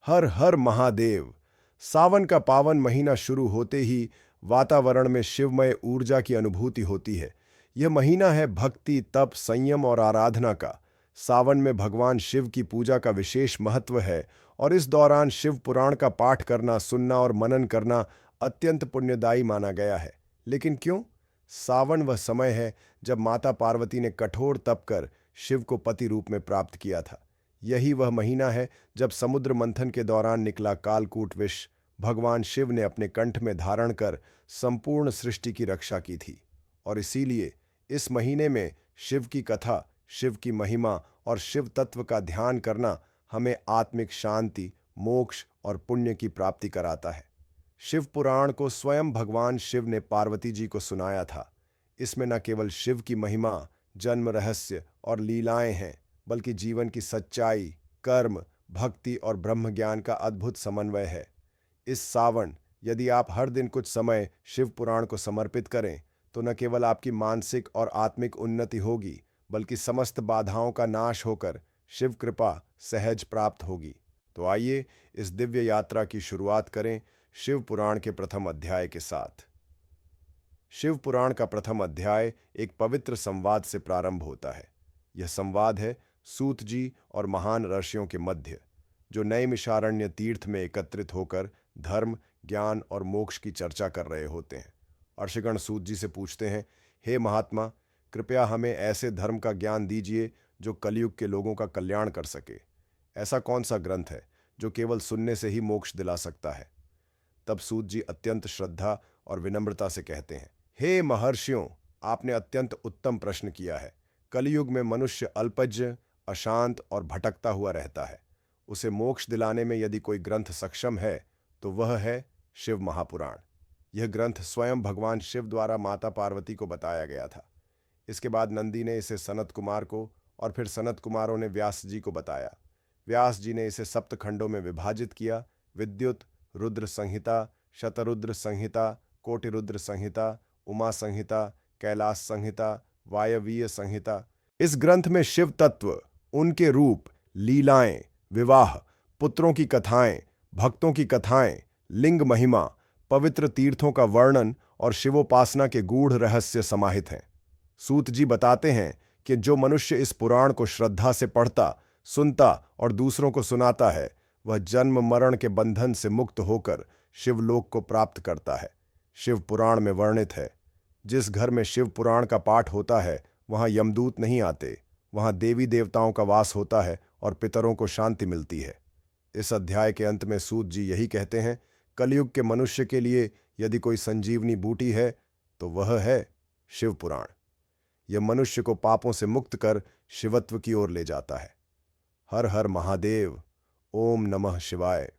हर हर महादेव। सावन का पावन महीना शुरू होते ही वातावरण में शिवमय ऊर्जा की अनुभूति होती है। यह महीना है भक्ति, तप, संयम और आराधना का। सावन में भगवान शिव की पूजा का विशेष महत्व है और इस दौरान शिव पुराण का पाठ करना, सुनना और मनन करना अत्यंत पुण्यदायी माना गया है। लेकिन क्यों? सावन वह समय है जब माता पार्वती ने कठोर तप कर शिव को पति रूप में प्राप्त किया था। यही वह महीना है जब समुद्र मंथन के दौरान निकला कालकूट विष भगवान शिव ने अपने कंठ में धारण कर संपूर्ण सृष्टि की रक्षा की थी। और इसीलिए इस महीने में शिव की कथा, शिव की महिमा और शिव तत्व का ध्यान करना हमें आत्मिक शांति, मोक्ष और पुण्य की प्राप्ति कराता है। शिव पुराण को स्वयं भगवान शिव ने पार्वती जी को सुनाया था। इसमें न केवल शिव की महिमा, जन्म रहस्य और लीलाएं हैं, बल्कि जीवन की सच्चाई, कर्म, भक्ति और ब्रह्म ज्ञान का अद्भुत समन्वय है। इस सावन यदि आप हर दिन कुछ समय शिव पुराण को समर्पित करें तो न केवल आपकी मानसिक और आत्मिक उन्नति होगी, बल्कि समस्त बाधाओं का नाश होकर शिव कृपा सहज प्राप्त होगी। तो आइए इस दिव्य यात्रा की शुरुआत करें शिव पुराण के प्रथम अध्याय के साथ। शिव पुराण का प्रथम अध्याय एक पवित्र संवाद से प्रारंभ होता है। यह संवाद है सूत जी और महान ऋषियों के मध्य, जो नैमिषारण्य तीर्थ में एकत्रित होकर धर्म, ज्ञान और मोक्ष की चर्चा कर रहे होते हैं। ऋषिगण सूत जी से पूछते हैं, हे महात्मा, कृपया हमें ऐसे धर्म का ज्ञान दीजिए जो कलयुग के लोगों का कल्याण कर सके। ऐसा कौन सा ग्रंथ है जो केवल सुनने से ही मोक्ष दिला सकता है? तब सूत जी अत्यंत श्रद्धा और विनम्रता से कहते हैं, हे महर्षियों, आपने अत्यंत उत्तम प्रश्न किया है। कलयुग में मनुष्य अल्पज्ञ, अशांत और भटकता हुआ रहता है। उसे मोक्ष दिलाने में यदि कोई ग्रंथ सक्षम है तो वह है शिव महापुराण। यह ग्रंथ स्वयं भगवान शिव द्वारा माता पार्वती को बताया गया था। इसके बाद नंदी ने इसे सनत कुमार को और फिर सनत कुमारों ने व्यास जी को बताया। व्यास जी ने इसे सप्त खंडों में विभाजित किया: विद्युत, रुद्र संहिता, शतरुद्र संहिता, कोटिरुद्र संहिता, उमा संहिता, कैलाश संहिता, वायवीय संहिता। इस ग्रंथ में शिव तत्व, उनके रूप, लीलाएं, विवाह, पुत्रों की कथाएं, भक्तों की कथाएं, लिंग महिमा, पवित्र तीर्थों का वर्णन और शिवोपासना के गूढ़ रहस्य समाहित हैं। सूत जी बताते हैं कि जो मनुष्य इस पुराण को श्रद्धा से पढ़ता, सुनता और दूसरों को सुनाता है, वह जन्म मरण के बंधन से मुक्त होकर शिवलोक को प्राप्त करता है। शिव पुराण में वर्णित है, जिस घर में शिव पुराण का पाठ होता है वहां यमदूत नहीं आते, वहां देवी देवताओं का वास होता है और पितरों को शांति मिलती है। इस अध्याय के अंत में सूत जी यही कहते हैं, कलयुग के मनुष्य के लिए यदि कोई संजीवनी बूटी है तो वह है शिव पुराण। यह मनुष्य को पापों से मुक्त कर शिवत्व की ओर ले जाता है। हर हर महादेव। ओम नमः शिवाय।